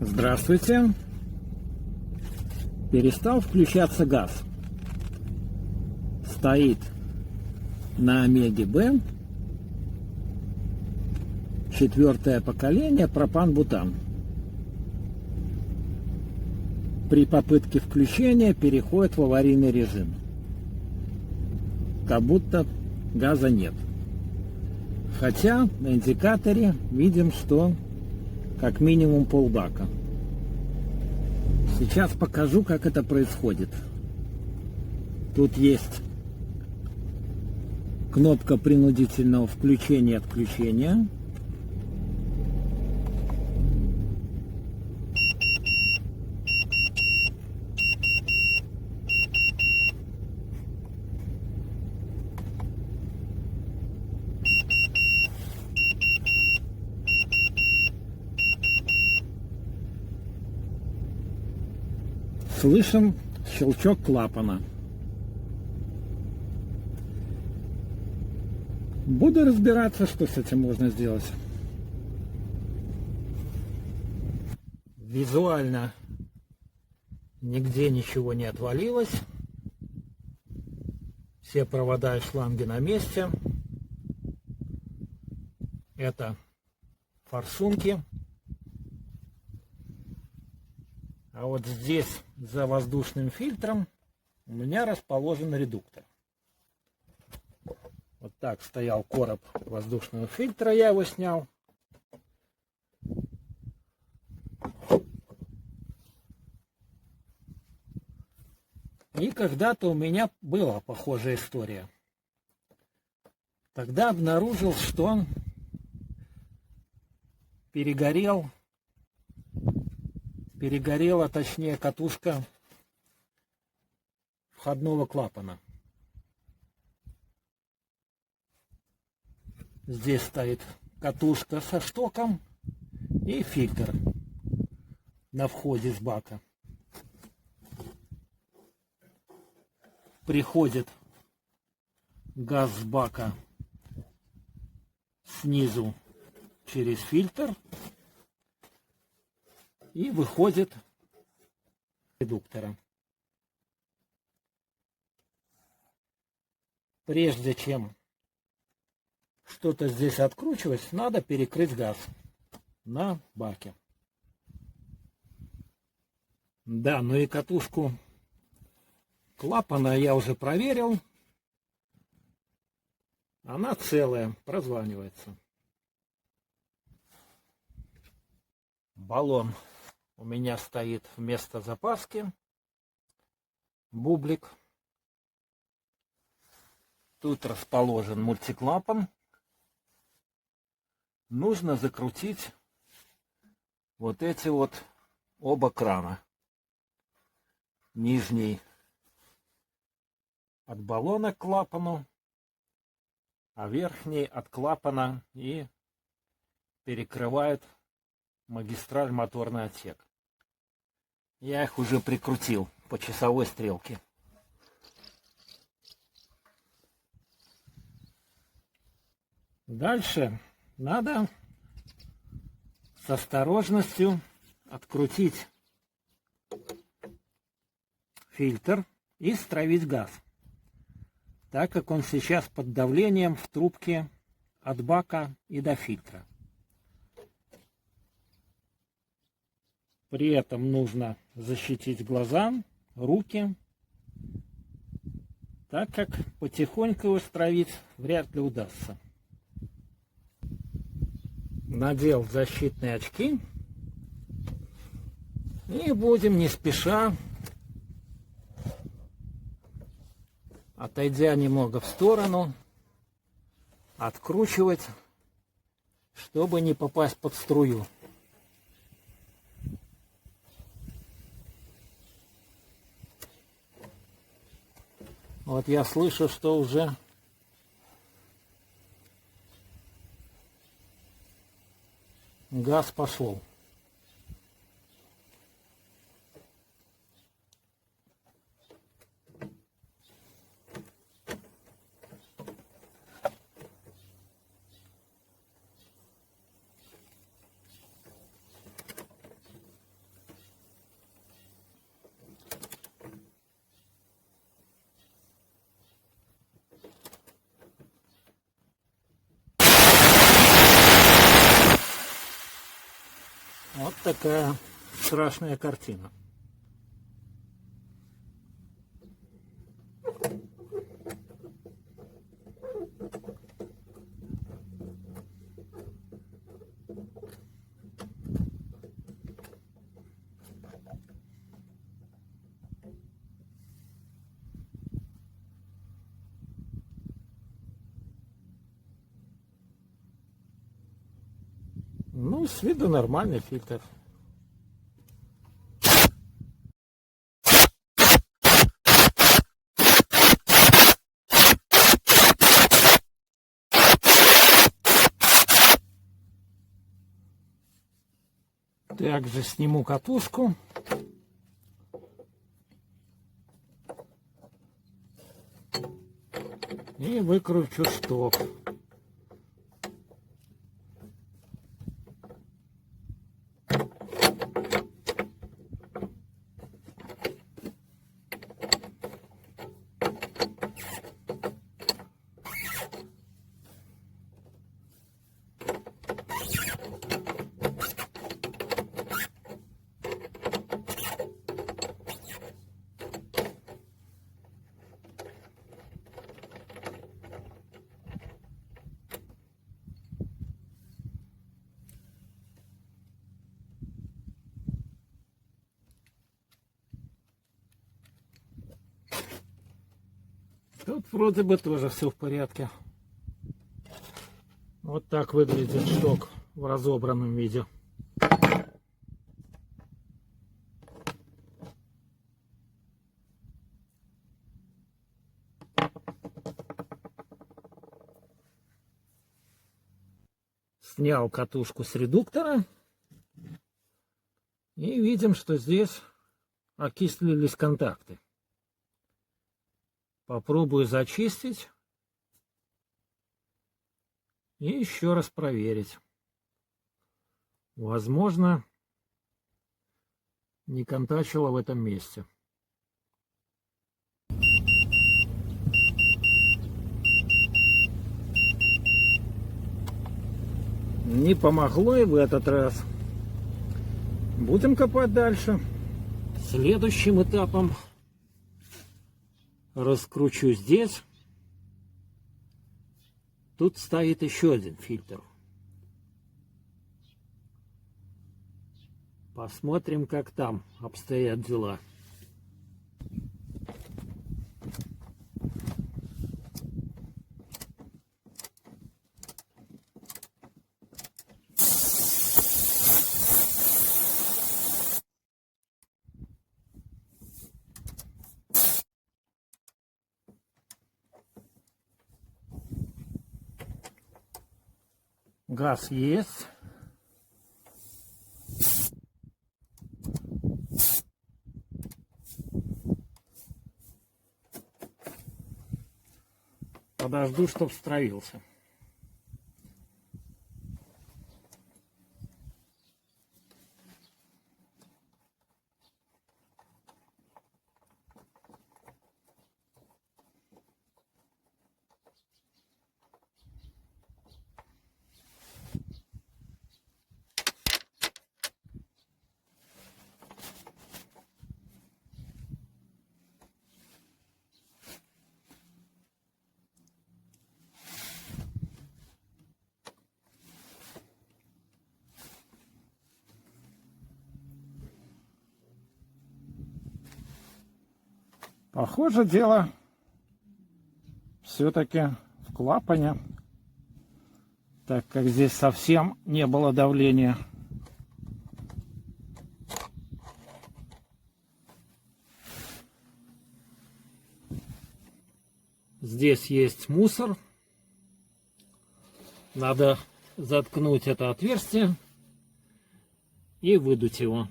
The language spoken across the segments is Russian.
Здравствуйте. Перестал включаться газ. Стоит на Омеге Б. 4-е поколение пропан-бутан. При попытке включения переходит в аварийный режим. Как будто газа нет. Хотя на индикаторе видим, что как минимум полбака. Сейчас покажу, как это происходит. Тут есть кнопка принудительного включения и отключения. Слышим щелчок клапана. Буду разбираться, что с этим можно сделать. Визуально нигде ничего не отвалилось. Все провода и шланги на месте. Это форсунки. А вот здесь, за воздушным фильтром, у меня расположен редуктор. Вот так стоял короб воздушного фильтра, я его снял. И когда-то у меня была похожая история. Тогда обнаружил, что он перегорела, точнее, катушка входного клапана. Здесь стоит катушка со штоком и фильтр на входе с бака. Приходит газ с бака снизу через фильтр и выходит редуктора. Прежде чем что-то здесь откручивать, надо перекрыть газ на баке. Да, ну и катушку клапана я уже проверил. Она целая, прозванивается. Баллон у меня стоит вместо запаски. Бублик. Тут расположен мультиклапан. Нужно закрутить вот эти вот оба крана. Нижний от баллона к клапану, а верхний от клапана и перекрывает магистраль моторный отсек. Я их уже прикрутил по часовой стрелке. Дальше надо с осторожностью открутить фильтр и стравить газ, так как он сейчас под давлением в трубке от бака и до фильтра. При этом нужно защитить глаза, руки, так как потихоньку его стравить вряд ли удастся. Надел защитные очки и будем не спеша, отойдя немного в сторону, откручивать, чтобы не попасть под струю. Вот я слышу, что уже газ пошел. Вот такая страшная картина. Ну, с виду нормальный фильтр. Также сниму катушку. И выкручу шток. Тут вроде бы тоже все в порядке. Вот так выглядит шток в разобранном виде. Снял катушку с редуктора. И видим, что здесь окислились контакты. Попробую зачистить и еще раз проверить. Возможно, не контачило в этом месте. Не помогло и в этот раз. Будем копать дальше. Следующим этапом раскручу здесь. Тут стоит еще один фильтр. Посмотрим, как там обстоят дела. Газ есть. Подожду, чтоб стравился. Похоже, дело все-таки в клапане, так как здесь совсем не было давления. Здесь есть мусор. Надо заткнуть это отверстие и выдуть его.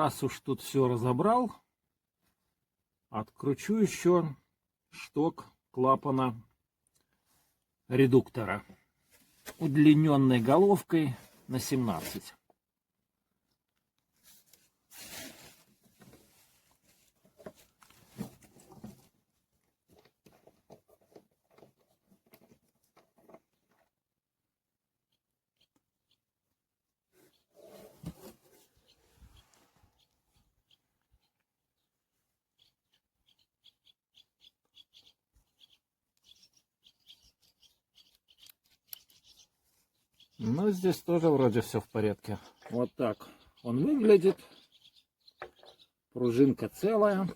Раз уж тут все разобрал, откручу еще шток клапана редуктора удлиненной головкой на 17. Ну, здесь тоже вроде все в порядке. Вот так он выглядит. Пружинка целая.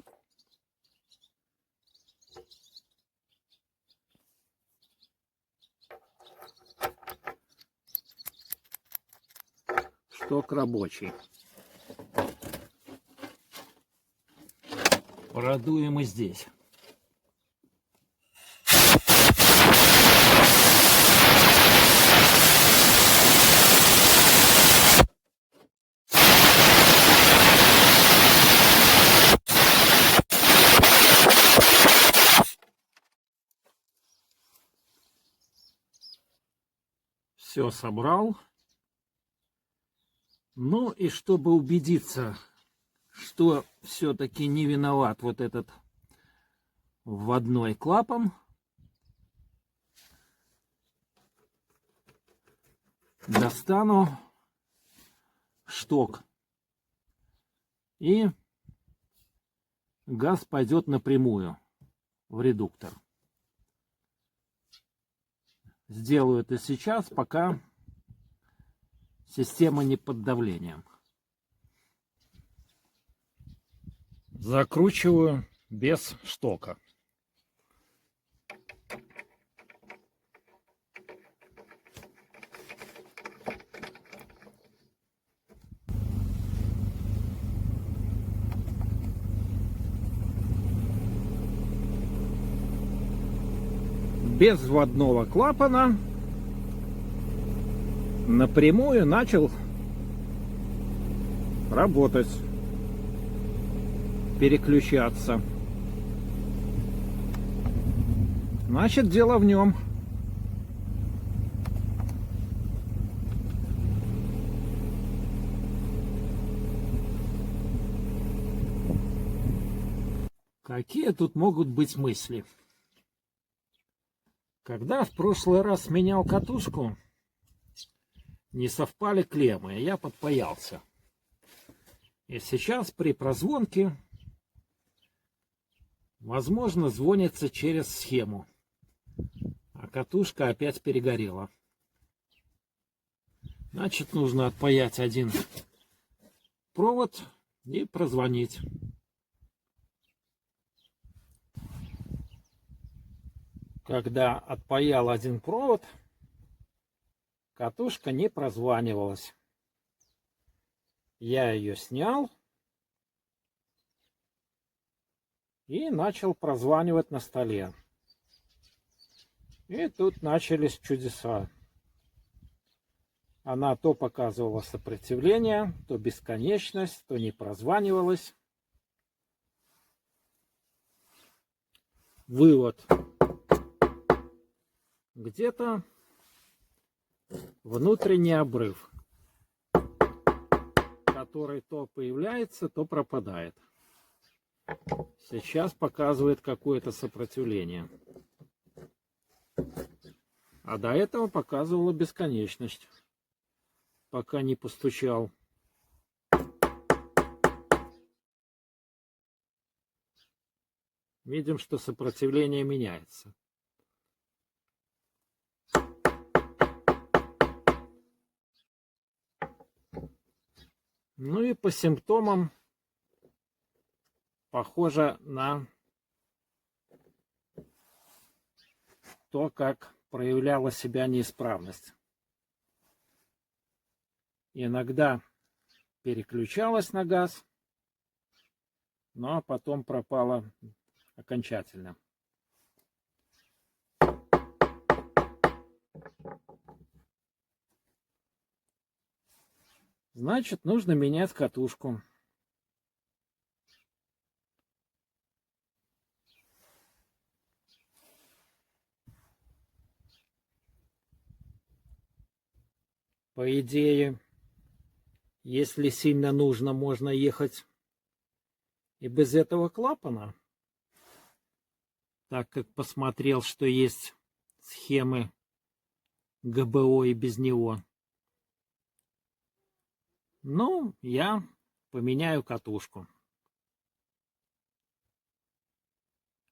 Шток рабочий. Продуем и здесь. Все собрал. Ну и чтобы убедиться, что все-таки не виноват вот этот вводной клапан, достану шток, и газ пойдет напрямую в редуктор. Сделаю это сейчас, пока система не под давлением. Закручиваю без штока. Без вводного клапана напрямую начал работать, переключаться. Значит, дело в нем. Какие тут могут быть мысли? Когда в прошлый раз менял катушку, не совпали клеммы, и я подпаялся. И сейчас при прозвонке, возможно, звонится через схему, а катушка опять перегорела. Значит, нужно отпаять один провод и прозвонить. Когда отпаял один провод, катушка не прозванивалась. Я ее снял и начал прозванивать на столе. И тут начались чудеса. Она то показывала сопротивление, то бесконечность, то не прозванивалась. Вывод. Где-то внутренний обрыв, который то появляется, то пропадает. Сейчас показывает какое-то сопротивление. А до этого показывала бесконечность, пока не постучал. Видим, что сопротивление меняется. Ну и по симптомам похоже на то, как проявляла себя неисправность. Иногда переключалась на газ, но потом пропала окончательно. Значит, нужно менять катушку. По идее, если сильно нужно, можно ехать и без этого клапана, так как посмотрел, что есть схемы ГБО и без него. Ну, я поменяю катушку.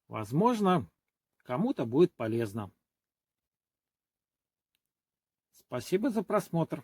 Возможно, кому-то будет полезно. Спасибо за просмотр.